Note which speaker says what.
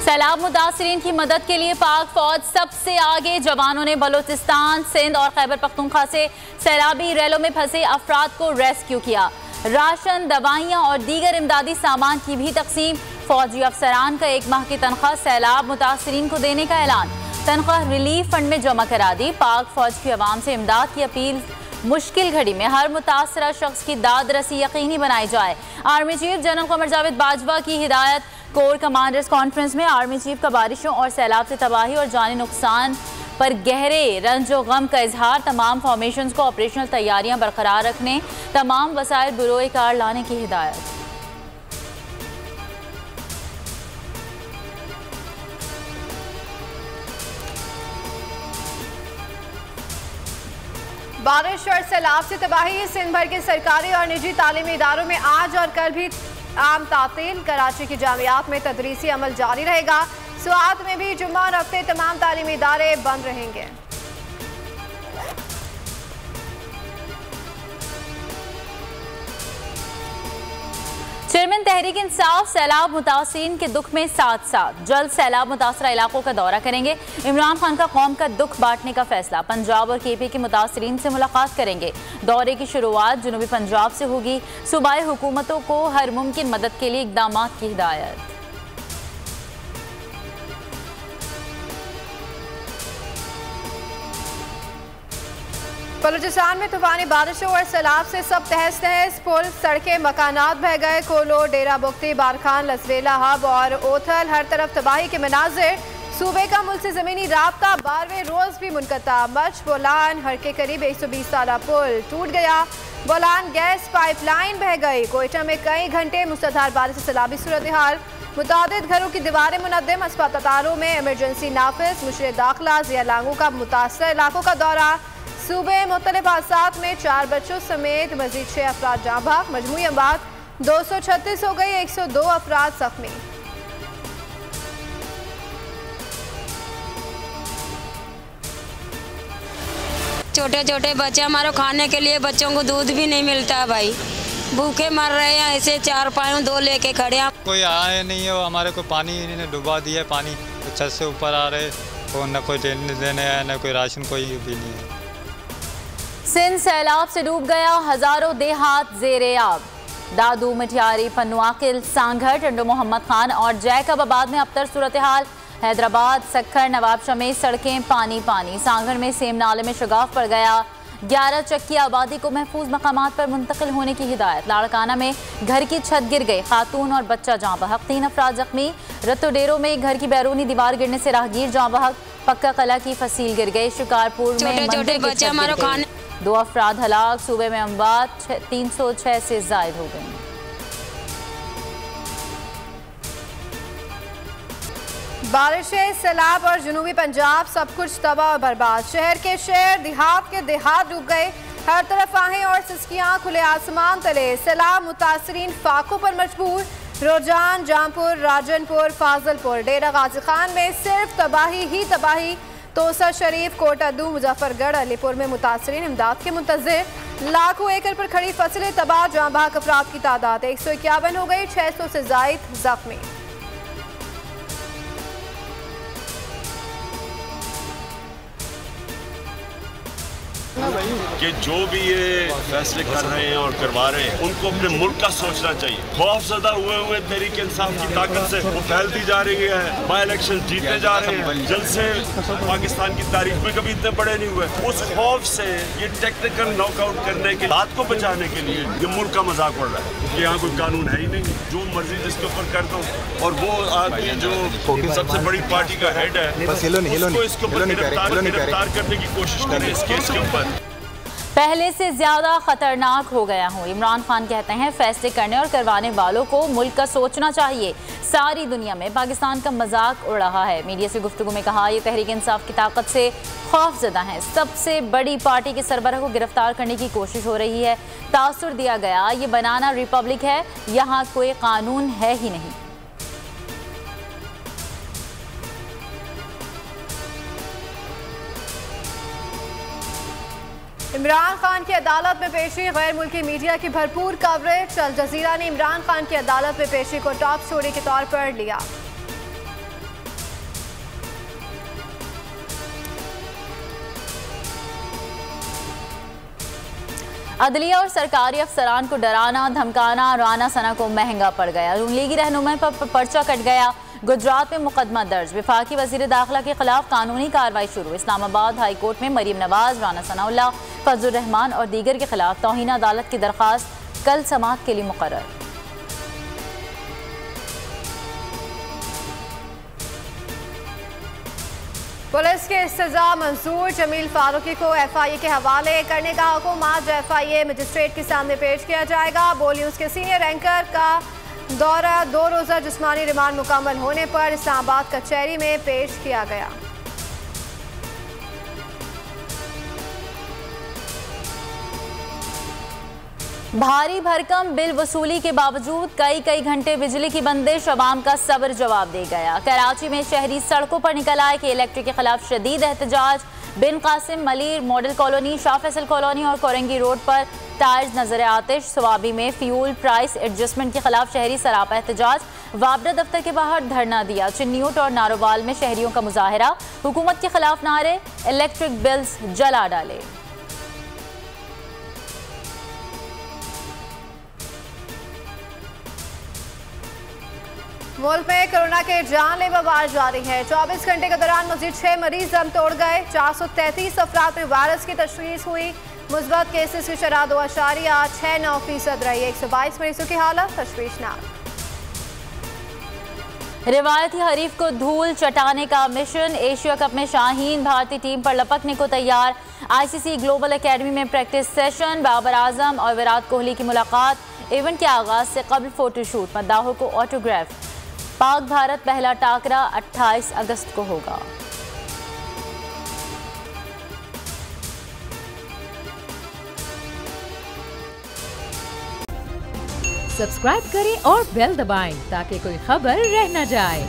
Speaker 1: सैलाब मुतासरीन की मदद के लिए पाक फौज सबसे आगे। जवानों ने बलूचिस्तान, सिंध और खैबर पख्तूनख्वा से सैलाबी रैलों में फंसे अफराद को रेस्क्यू किया। राशन, दवाइयाँ और दीगर इमदादी सामान की भी तकसीम। फौजी अफसरान का 1 माह की तनख्वाह सैलाब मुतासरीन को देने का ऐलान। तनख्वाह रिलीफ फंड में जमा करा दी। पाक फौज की अवाम से इमदाद की अपील। मुश्किल घड़ी में हर मुतासरा शख्स की दाद रसी यकीनी बनाई जाए। Army chief general Qamar Javed Bajwa की हिदायत। कोर कमांडर्स कॉन्फ्रेंस में आर्मी चीफ का बारिशों और सैलाब से तबाही और जानी नुकसान पर गहरे रंजो गम का इजहार। तमाम फॉर्मेशंस को ऑपरेशनल तैयारियां बरकरार रखने, तमाम वसाइल बुरोए कार लाने की हिदायत।
Speaker 2: बारिश और सैलाब से तबाही। सिंध भर के सरकारी और निजी तालीमी इदारों में आज और कल भी आम तातील। कराची की जामियात में तदरीसी अमल जारी रहेगा। सुआत में भी जुम्मा और हफ्ते तमाम तालीमी इदारे बंद रहेंगे।
Speaker 1: चेयरमैन तहरीक इंसाफ सैलाब मुतासरीन के दुख में साथ साथ जल्द सैलाब मुतासरा इलाकों का दौरा करेंगे। इमरान खान का कौम का दुख बांटने का फैसला। पंजाब और KP के मुतासरीन से मुलाकात करेंगे। दौरे की शुरुआत जनूबी पंजाब से होगी। सूबाई हुकूमतों को हर मुमकिन मदद के लिए इकदाम की हिदायत।
Speaker 2: बलूचिस्तान में तूफानी बारिशों और सैलाब से सब तहस नहस। पुल, सड़कें, मकानात बह गए। कोलो, डेरा बुख्ती, बारखान, लसवेला, हब और ओथल, हर तरफ तबाही के मनाजिर। सूबे का मुल्क से ज़मीनी राब्ता 12वें रोज भी मुनक़ता। मच बोलान हर के करीब 120 साला पुल टूट गया। बोलान गैस पाइपलाइन बह गई। कोयटा में कई घंटे मुसलधार बारिश से सैलाबी सूरत हाल। मुतादिद घरों की दीवारें मुनद्दम। अस्पतालों में इमरजेंसी नाफिज। मुशर दाखिला ज़िया लांगू का मुतासर इलाकों का दौरा। सूबे मुख्तलिफ हादसात में 4 बच्चों समेत मजीद 6 अफराद जाँ बहक। मजमूई अमवात 236 हो गई। 102 अफराद जख्मी।
Speaker 3: छोटे छोटे बच्चे हमारे खाने के लिए बच्चों को दूध भी नहीं मिलता है भाई। भूखे मर रहे हैं। ऐसे 4 पायों 2 लेके खड़े हैं।
Speaker 4: कोई आया नहीं है। हमारे को पानी इन्होंने डुबा दिया। पानी छत से ऊपर आ रहे और न कोई देने आया, न कोई राशन, कोई भी नहीं है।
Speaker 1: सिंध सैलाब से डूब गया। हजारों देहात ज़ेरे आब। दादू, मटियारी, पनुआकिल, सांघर, टंडो मोहम्मद खान और जैकबाबाद में अबतर सूरत हाल। हैदराबाद, सक्खर, नवाब शमीर सड़कें पानी पानी। सांघर में सेम नाले में शगाफ पड़ गया। 11 चक्की आबादी को महफूज मकामात पर मुंतकिल होने की हिदायत। लाड़काना में घर की छत गिर गई। खातून और बच्चा जाँ बहक। 3 अफराद जख्मी। रतोडेरो में घर की बैरूनी दीवार गिरने से राहगीर जाँ बहक। पक्का कला की फसील गिर गई। शिकारपुर में छोटे बच्चे हमारे खाने 2 अफराद हलाक। सूबे में अमवात 306 से जायद हो गई।
Speaker 2: बारिशें, सैलाब और जनूबी पंजाब सब कुछ तबाह और बर्बाद। शहर के शहर, देहात के देहात डूब गए। हर तरफ आहें और सिसकियां खुले आसमान तले। सैलाब मुतासरीन फाकों पर मजबूर। रोजान, जामपुर, राजनपुर, फाजलपुर, डेरा गाजी खान में सिर्फ तबाही ही तबाही। तोसा शरीफ, कोटादू, मुजफ्फरगढ़, अलीपुर में मुतासरीन इमदाद के मुंतज़िर। लाखों एकड़ पर खड़ी फसलें तबाह। जाँ बहक अफराद की तादाद 151 हो गई। 600 से जायद जख्मी।
Speaker 5: कि जो भी ये फैसले कर रहे हैं और करवा रहे हैं उनको अपने मुल्क का सोचना चाहिए। खौफजदा हुए तहरीक इंसाफ की ताकत से वो फैलती जा रही है। बाई इलेक्शन जीतते जा रहे हैं। जलसे पाकिस्तान की तारीख में कभी इतने बड़े नहीं हुए। उस खौफ से ये टेक्निकल नॉकआउट करने के बात को बचाने के लिए ये मुल्क का मजाक उड़ रहा है कि यहाँ कोई कानून है ही नहीं। जो मर्जी जिसके ऊपर कर दो। और वो आदमी जो सबसे बड़ी पार्टी का हेड है उसको इसके ऊपर गिरफ्तार करने की कोशिश करें इस केस के ऊपर।
Speaker 1: पहले से ज्यादा खतरनाक हो गया हूँ। इमरान खान कहते हैं फैसले करने और करवाने वालों को मुल्क का सोचना चाहिए। सारी दुनिया में पाकिस्तान का मजाक उड़ रहा है। मीडिया से गुफ्तगू में कहा यह तहरीक इंसाफ की ताकत से खौफजदा है। सबसे बड़ी पार्टी के सरबराह को गिरफ्तार करने की कोशिश हो रही है। तासुर दिया गया ये बनाना रिपब्लिक है। यहाँ कोई कानून है ही नहीं।
Speaker 2: इमरान खान की अदालत में पेशी। गैर मुल्की मीडिया की भरपूर कवरेज। अल जजीरा ने इमरान खान की अदालत में पेशी को टॉप स्टोरी के तौर पर लिया।
Speaker 1: अदलिया और सरकारी अफसरान को डराना धमकाना राना सना को महंगा पड़ गया। नून लीगी रहनुमा पर पर्चा कट गया। गुजरात में मुकदमा दर्ज। विफाकी वजीर दाखिला के खिलाफ कानूनी कार्रवाई शुरू। इस्लामाबाद हाई कोर्ट में मरीम नवाज, राना सनाउल्लाह, फजलुर रहमान और दीगर के खिलाफ तौहीन अदालत की दरखास्त कल समाअत के लिए मुकर्रर।
Speaker 2: पुलिस के इस्तिजा मंसूर। जमील फारूकी को FIA के हवाले करने का हुक्म। आज FIA मजिस्ट्रेट के सामने पेश किया जाएगा। बोल न्यूज़ के सीनियर एंकर का दौरा 2 रोज़ा जिस्मानी रिमांड मुकम्मल होने पर इस्लामाबाद कचहरी में पेश किया गया।
Speaker 1: भारी भरकम बिल वसूली के बावजूद कई घंटे बिजली की बंदिश अवाम का सब्र जवाब दे गया। कराची में शहरी सड़कों पर निकल आए कि इलेक्ट्रिक के खिलाफ शदीद एहतजाज। Bin Qasim, Malir, Model Colony, Shah Faisal Colony और कोरंगी रोड पर टायर्स नजर आतिश। सवाबी में फ्यूल प्राइस एडजस्टमेंट के खिलाफ शहरी सरापा एहतजाज। वाबडा दफ्तर के बाहर धरना दिया। चिन्नियोट और नारोवाल में शहरियों का मुजाहरा। हुकूमत के खिलाफ नारे, इलेक्ट्रिक बिल्स जला डाले।
Speaker 2: मुल्क में कोरोना के जानलेवा वार जारी है। 24 घंटे के दौरान मजीद 6 मरीज दम तोड़ गए। 433 अफराद में वायरस की तशखीस हुई। मुस्बत केसेस की शरह 2.69% रही। 122 मरीजों की हालत तशवीशनाक।
Speaker 1: रिवायती हरीफ को धूल चटाने का मिशन। एशिया कप में शाहीन भारतीय टीम पर लपकने को तैयार। ICC ग्लोबल एकेडमी में प्रैक्टिस सेशन। बाबर आजम और विराट कोहली की मुलाकात। इवेंट के आगाज से कबल फोटोशूट। मद्दाहों को ऑटोग्राफ। पाक भारत पहला टाकरा 28 अगस्त को होगा।
Speaker 6: सब्सक्राइब करें और बेल दबाएं ताकि कोई खबर रह न जाए।